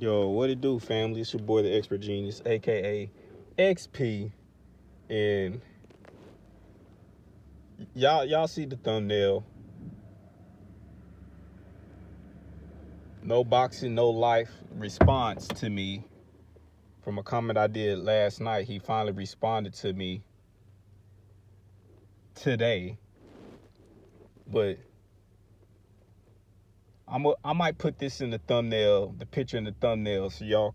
Yo, what it do, family? It's your boy, the Expert Genius, aka XP, and y'all see the thumbnail. No boxing, no life response to me from a comment I did last night. He finally responded to me today, but I might put this in the thumbnail, the picture in the thumbnail, so y'all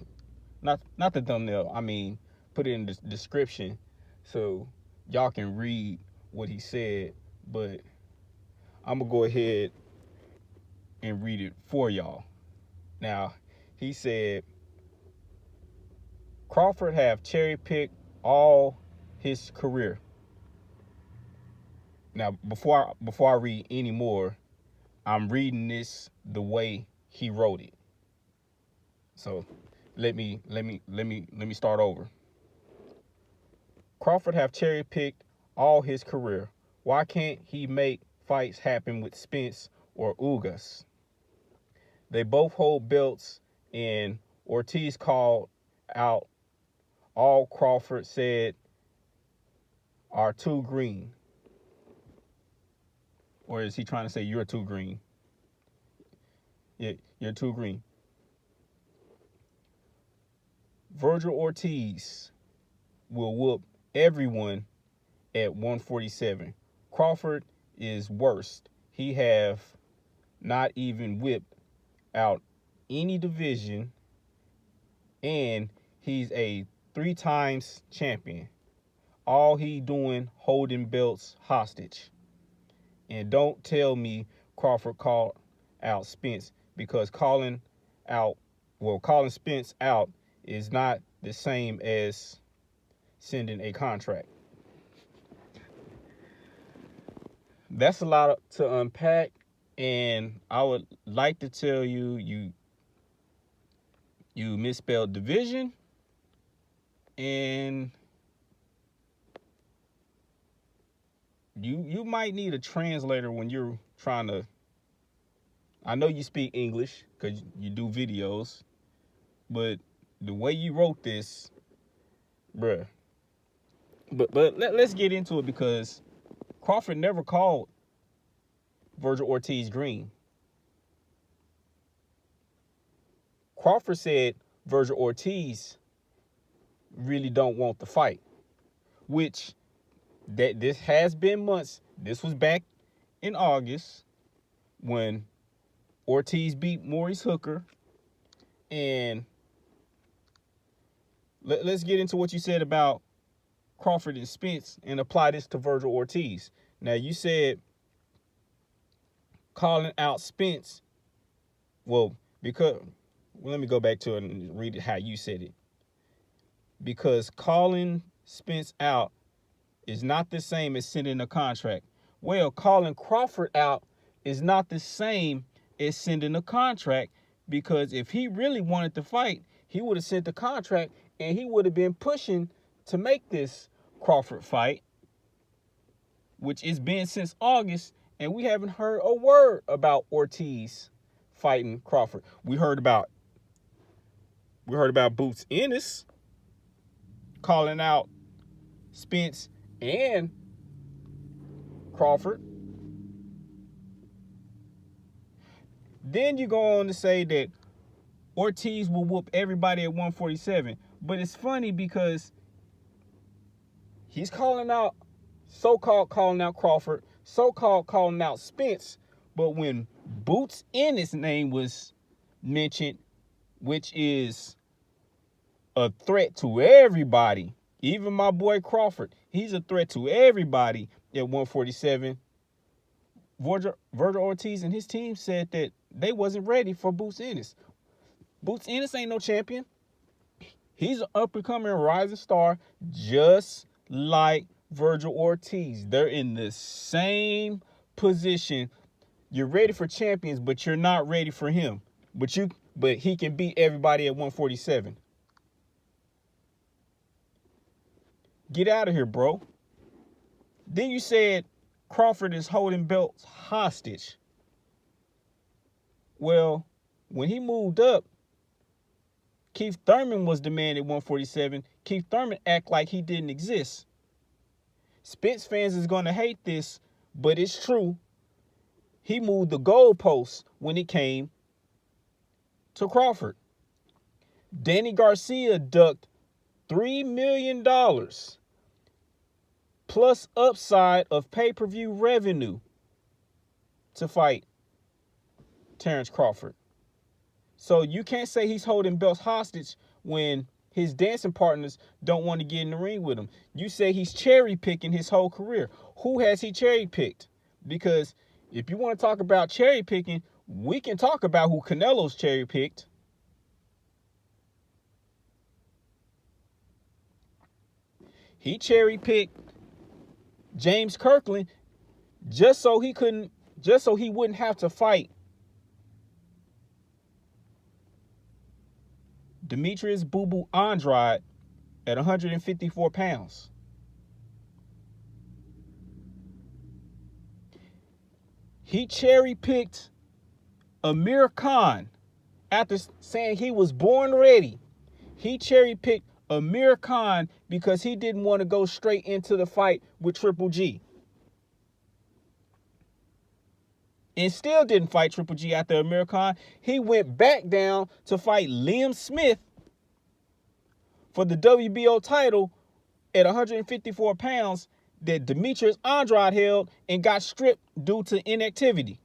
not the thumbnail. I mean, put it in the description so y'all can read what he said. But I'm gonna go ahead and read it for y'all. Now, he said Crawford have cherry-picked all his career. Now, before I read any more, I'm reading this the way he wrote it. So, let me start over. Crawford have cherry-picked all his career. Why can't he make fights happen with Spence or Ugas? They both hold belts, and Ortiz called out all Crawford said are too green. Or is he trying to say you're too green? Yeah, you're too green. Virgil Ortiz will whoop everyone at 147. Crawford is worst. He have not even whipped out any division, and he's a 3 times champion. All he doing holding belts hostage. And don't tell me Crawford called out Spence, because calling Spence out is not the same as sending a contract. That's a lot to unpack, and I would like to tell you misspelled division, and you might need a translator when you're trying to. I know you speak English because you do videos, but the way you wrote this, bruh. But let's get into it, because Crawford never called Virgil Ortiz green. Crawford said Virgil Ortiz really don't want the fight, which this has been months. This was back in August when Ortiz beat Maurice Hooker. And let's get into what you said about Crawford and Spence and apply this to Virgil Ortiz. Now, you said calling out Spence, let me go back to it and read it how you said it. Because calling Spence out is not the same as sending a contract. Well, calling Crawford out is not the same as sending a contract, because if he really wanted to fight, he would have sent the contract, and he would have been pushing to make this Crawford fight, which has been since August, and we haven't heard a word about Ortiz fighting Crawford. We heard about Boots Ennis calling out Spence and Crawford. Then you go on to say that Ortiz will whoop everybody at 147. But it's funny because he's so-called calling out Crawford, so-called calling out Spence. But when Boots Ennis' name was mentioned, which is a threat to everybody, even my boy Crawford, he's a threat to everybody at 147. Virgil Ortiz and his team said that they wasn't ready for Boots Ennis. Boots Ennis ain't no champion. He's an up-and-coming rising star, just like Virgil Ortiz. They're in the same position. You're ready for champions, but you're not ready for him. But he can beat everybody at 147. Get out of here, bro. Then you said Crawford is holding belts hostage. Well, when he moved up, Keith Thurman was the man at 147. Keith Thurman act like he didn't exist. Spence fans is going to hate this, but it's true. He moved the goalposts when it came to Crawford. Danny Garcia ducked $3 million plus upside of pay-per-view revenue to fight Terrence Crawford. So you can't say he's holding belts hostage when his dancing partners don't want to get in the ring with him. You say he's cherry-picking his whole career. Who has he cherry-picked? Because if you want to talk about cherry-picking, we can talk about who Canelo's cherry-picked. He cherry-picked James Kirkland just so he wouldn't have to fight Demetrius Boo Boo Andrade at 154 pounds. He cherry-picked Amir Khan after saying he was born ready. He cherry-picked Amir Khan because he didn't want to go straight into the fight with Triple G. And still didn't fight Triple G after Amir Khan. He went back down to fight Liam Smith for the WBO title at 154 pounds that Demetrius Andrade held and got stripped due to inactivity.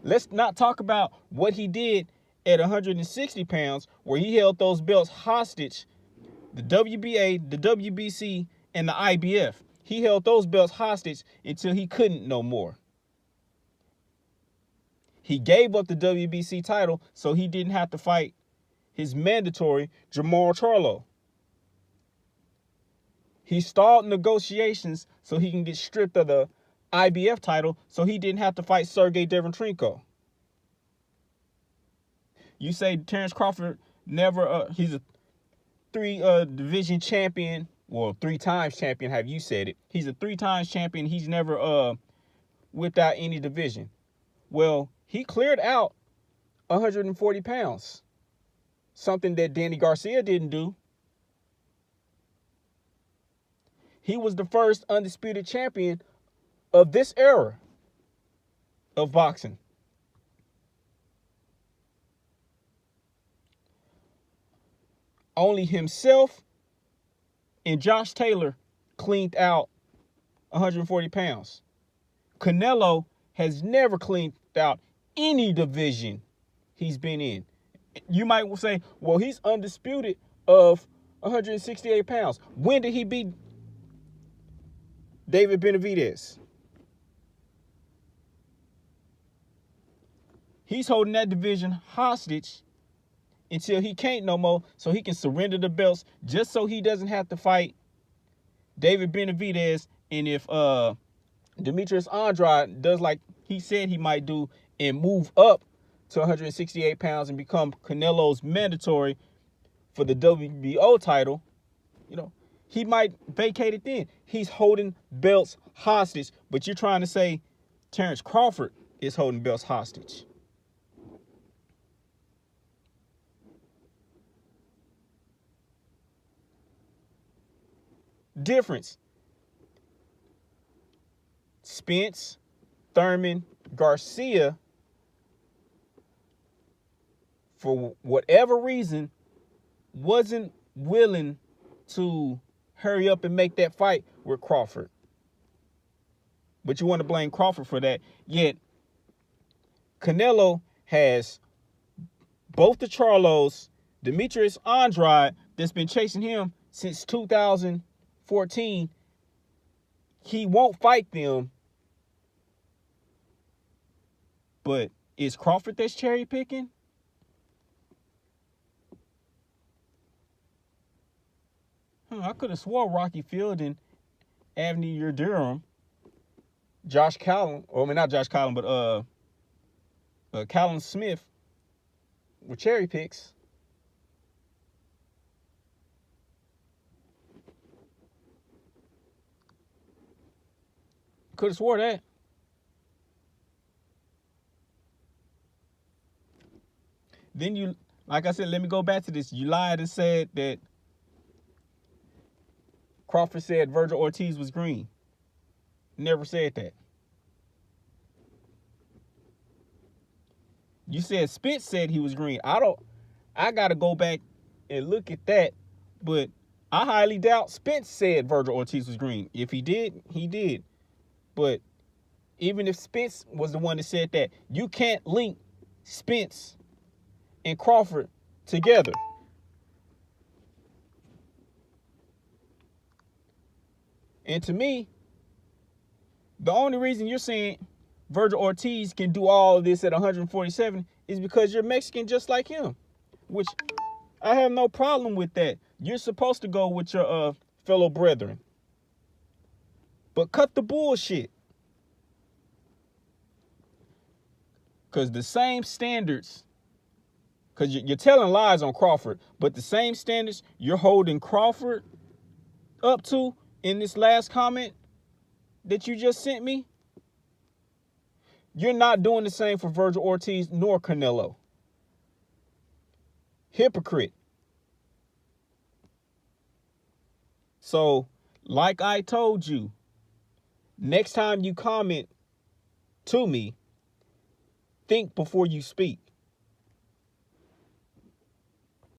Let's not talk about what he did at 160 pounds where he held those belts hostage, the WBA, the WBC, and the IBF. He held those belts hostage until he couldn't no more. He gave up the WBC title so he didn't have to fight his mandatory Jamal Charlo. He stalled negotiations so he can get stripped of the IBF title so he didn't have to fight Sergey Derevchenko. You say Terrence Crawford never, he's a division champion, well, 3 times champion, have you said it. He's a 3 times champion. He's never whipped out any division. Well, he cleared out 140 pounds, something that Danny Garcia didn't do. He was the first undisputed champion of this era of boxing. Only himself and Josh Taylor cleaned out 140 pounds. Canelo has never cleaned out any division he's been in. You might say, well, he's undisputed of 168 pounds. When did he beat David Benavidez? He's holding that division hostage until he can't no more, so he can surrender the belts just so he doesn't have to fight David Benavidez. And if Demetrius Andrade does like he said he might do and move up to 168 pounds and become Canelo's mandatory for the WBO title, you know, he might vacate it then. He's holding belts hostage, but you're trying to say Terrence Crawford is holding belts hostage. Difference. Spence, Thurman, Garcia, for whatever reason, wasn't willing to hurry up and make that fight with Crawford. But you want to blame Crawford for that. Yet, Canelo has both the Charlos, Demetrius Andrade, that's been chasing him since 2014. He won't fight them. But is Crawford that's cherry picking? I could have swore Rocky Fielding, Anthony Durham, Josh Callan, or I mean not Josh Callan, but Callum Smith were cherry picks. Could have swore that. Then you, like I said, let me go back to this. You lied and said that Crawford said Virgil Ortiz was green. Never said that. You said Spence said he was green. I gotta go back and look at that, but I highly doubt Spence said Virgil Ortiz was green. If he did, he did. But even if Spence was the one that said that, you can't link Spence and Crawford together. And to me, the only reason you're saying Virgil Ortiz can do all of this at 147 is because you're Mexican just like him, which I have no problem with that. You're supposed to go with your fellow brethren. But cut the bullshit. Because the same standards, because you're telling lies on Crawford, but the same standards you're holding Crawford up to in this last comment that you just sent me, you're not doing the same for Virgil Ortiz nor Canelo. Hypocrite. So, like I told you, next time you comment to me, think before you speak.